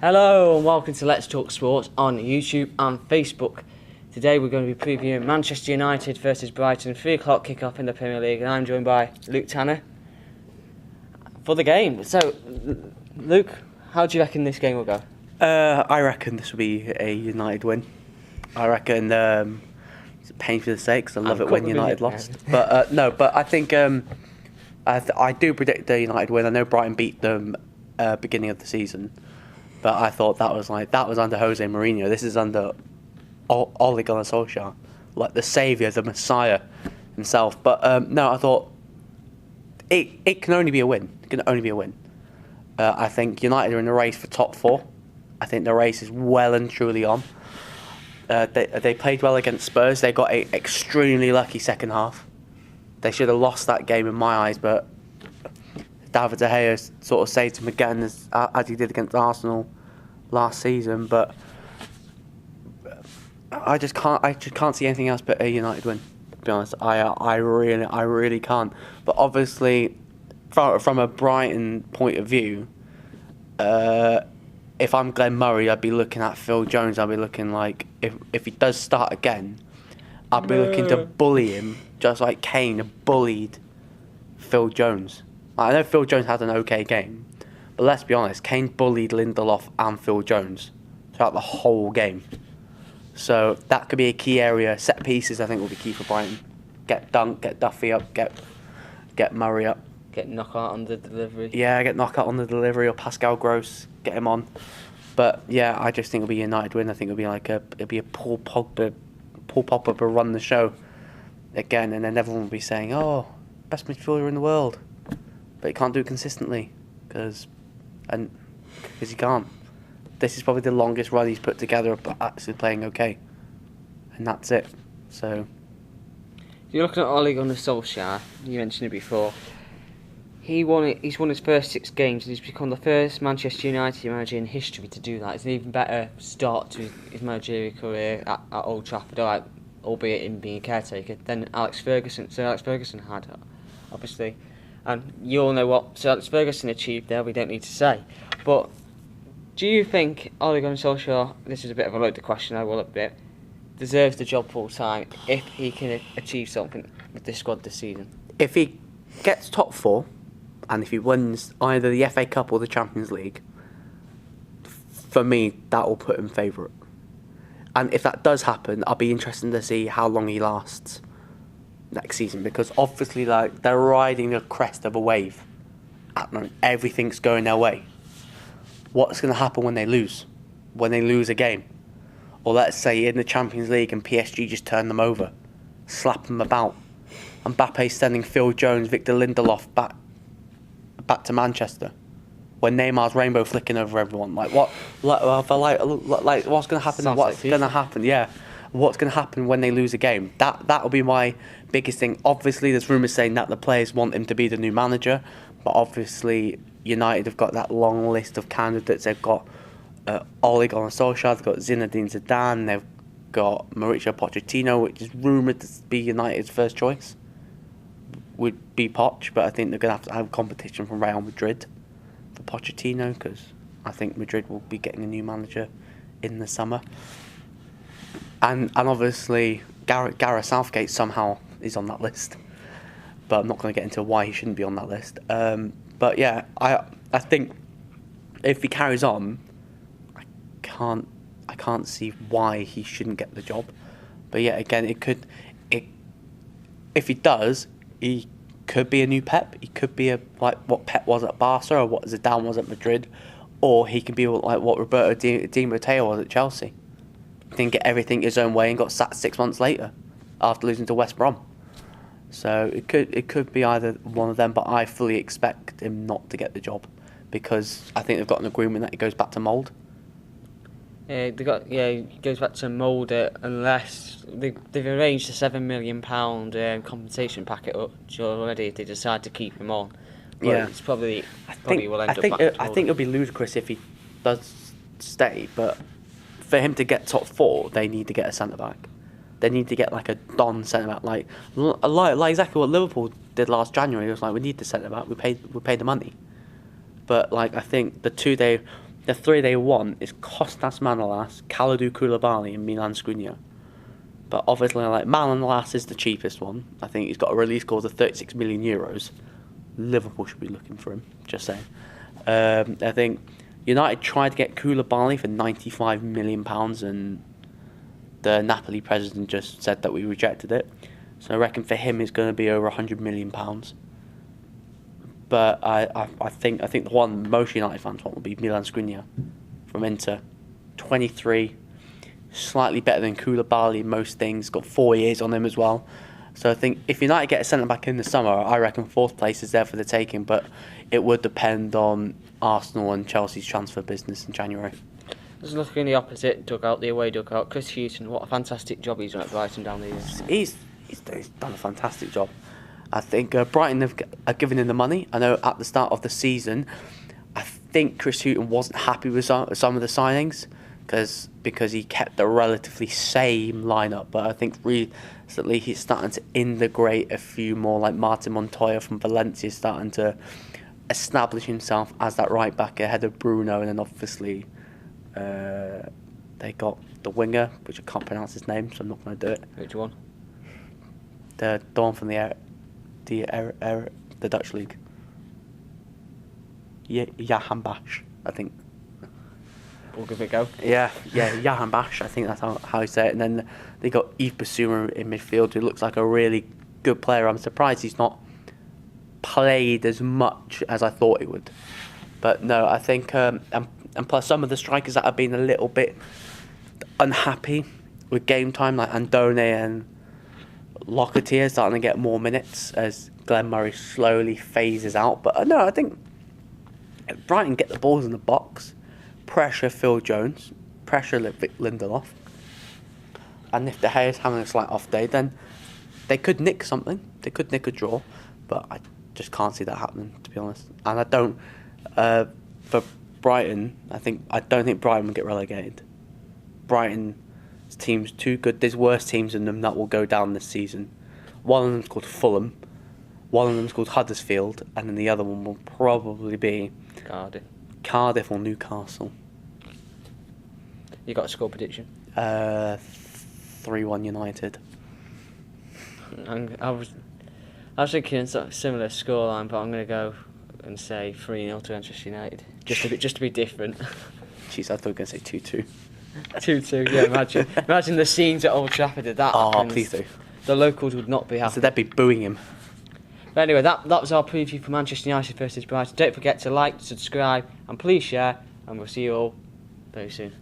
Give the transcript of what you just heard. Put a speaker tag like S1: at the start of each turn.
S1: Hello and welcome to Let's Talk Sports on YouTube and Facebook. Today we're going to be previewing Manchester United versus Brighton, 3 o'clock kick-off in the Premier League, and I'm joined by Luke Tanner for the game. So, Luke, how do you reckon this game will go?
S2: I reckon this will be a United win. I reckon it's a pain for the sake, because I love it when United lost. But I think I do predict a United win. I know Brighton beat them beginning of the season, but I thought that was under Jose Mourinho. This is under Ole Gunnar Solskjaer, like the saviour, the Messiah himself. But no, I thought it can only be a win. It can only be a win. I think United are in the race for top 4. I think the race is well and truly on. They played well against Spurs. They got an extremely lucky second half. They should have lost that game in my eyes, but David De Gea sort of saved him again as he did against Arsenal last season. But I just can't see anything else but a United win. To be honest, I really can't. But obviously, from a Brighton point of view, if I'm Glenn Murray, I'd be looking at Phil Jones. I'd be looking like if he does start again, I'd be looking to bully him just like Kane bullied Phil Jones. I know Phil Jones had an okay game, but let's be honest, Kane bullied Lindelof and Phil Jones throughout the whole game. So that could be a key area. Set pieces, I think, will be key for Brighton. Get Dunk, get Duffy up, get Murray up.
S1: Get knockout on the delivery.
S2: Yeah, get knockout on the delivery, or Pascal Gross, get him on. But yeah, I just think it'll be a United win. I think it'll be a Paul Pogba run the show again, and then everyone will be saying, "Oh, best midfielder in the world," but he can't do it consistently because he can't. This is probably the longest run he's put together, but actually playing okay, and that's it. So,
S1: if you're looking at Ole Gunnar Solskjaer, you mentioned it before. He's won his first 6 games, and he's become the first Manchester United manager in history to do that. It's an even better start to his managerial career at Old Trafford, albeit in being a caretaker, than Sir Alex Ferguson had, obviously. And you all know what Sir Alex Ferguson achieved there, we don't need to say. But do you think Ole Gunnar Solskjaer, this is a bit of a loaded question, I will admit, deserves the job full time if he can achieve something with this squad this season?
S2: if he gets top 4, and if he wins either the FA Cup or the Champions League, for me, that will put him favourite. And if that does happen, I'll be interested to see how long he lasts next season, because obviously, like, they're riding the crest of a wave. At the moment, everything's going their way. What's going to happen when they lose? When they lose a game? Or let's say in the Champions League and PSG just turn them over, slap them about. Mbappe sending Phil Jones, Victor Lindelof back to Manchester, when Neymar's rainbow flicking over everyone. Like what's going to happen? What's going to happen? Yeah, what's going to happen when they lose a game? That'll be my biggest thing. Obviously, there's rumours saying that the players want him to be the new manager, but obviously United have got that long list of candidates. They've got Ole Gunnar Solskjaer, they've got Zinedine Zidane, they've got Mauricio Pochettino, which is rumoured to be United's first choice. Would be Poch, but I think they're going to have competition from Real Madrid for Pochettino, because I think Madrid will be getting a new manager in the summer. And obviously Gareth Southgate somehow is on that list, but I'm not going to get into why he shouldn't be on that list. But yeah, I think if he carries on, I can't see why he shouldn't get the job. But yeah, again, if he does, he could be a new Pep. He could be like what Pep was at Barca, or what Zidane was at Madrid, or he could be like what Roberto Di Matteo was at Chelsea. Didn't get everything his own way and got sacked 6 months later after losing to West Brom. So it could be either one of them, but I fully expect him not to get the job, because I think they've got an agreement that he goes back to mould.
S1: He goes back to mould it unless they've arranged a £7 million compensation packet already if they decide to keep him on. But
S2: Yeah,
S1: it's probably will end
S2: I
S1: up
S2: think
S1: back to
S2: I
S1: mould.
S2: think it'll be ludicrous if he does stay, but for him to get top 4, they need to get a centre back. They need to get like a Don centre back, like exactly what Liverpool did last January. It was like, we need the centre back. We paid the money, but like I think the two The three they want is Kostas Manolas, Kalidou Koulibaly, and Milan Skriniar. But obviously, like, Manolas is the cheapest one. I think he's got a release clause of 36 million euros. Liverpool should be looking for him. Just saying. I think United tried to get Koulibaly for £95 million, and the Napoli president just said that we rejected it. So I reckon for him it's going to be over £100 million. But I think the one most United fans want will be Milan Skriniar from Inter. 23, slightly better than Koulibaly in most things. Got 4 years on him as well. So I think if United get a centre back in the summer, I reckon fourth place is there for the taking. But it would depend on Arsenal and Chelsea's transfer business in January.
S1: Just looking in the opposite dugout, the away dugout, Chris Hughton, what a fantastic job he's done at Brighton down the years.
S2: He's done a fantastic job. I think Brighton have given him the money. I know at the start of the season, I think Chris Hughton wasn't happy with some of the signings because he kept the relatively same lineup. But I think recently he's starting to integrate a few more, like Martin Montoya from Valencia, starting to establish himself as that right back ahead of Bruno, and then obviously they got the winger, which I can't pronounce his name, so I'm not going to do it.
S1: Which one?
S2: The one from the Dutch league. Jahan Bash, I think.
S1: We'll give it a go.
S2: Yeah, Jahan Bash, I think that's how you say it. And then they got Yves Bissouma in midfield, who looks like a really good player. I'm surprised he's not played as much as I thought he would. But no, I think, and plus some of the strikers that have been a little bit unhappy with game time, like Andone and Locketier, starting to get more minutes as Glenn Murray slowly phases out. But no, I think if Brighton get the balls in the box, pressure Phil Jones, pressure Lindelof, and if De Gea's having a slight off day, then they could nick something. They could nick a draw, but I just can't see that happening, to be honest. And I don't. For Brighton, I don't think Brighton will get relegated. Brighton's team's too good. There's worse teams than them that will go down this season. One of them's called Fulham, one of them's called Huddersfield, and then the other one will probably be Cardiff or Newcastle.
S1: You got a score prediction?
S2: 3-1 United.
S1: I was thinking sort of similar scoreline, but I'm going to go and say 3-0 to Manchester United, just to be different.
S2: Jeez, I thought you were going to say 2-2.
S1: 2-2, yeah, imagine the scenes at Old Trafford at that.
S2: Oh, please do.
S1: The locals would not be happy.
S2: So they'd be booing him.
S1: But anyway, that was our preview for Manchester United versus Brighton. Don't forget to like, subscribe, and please share, and we'll see you all very soon.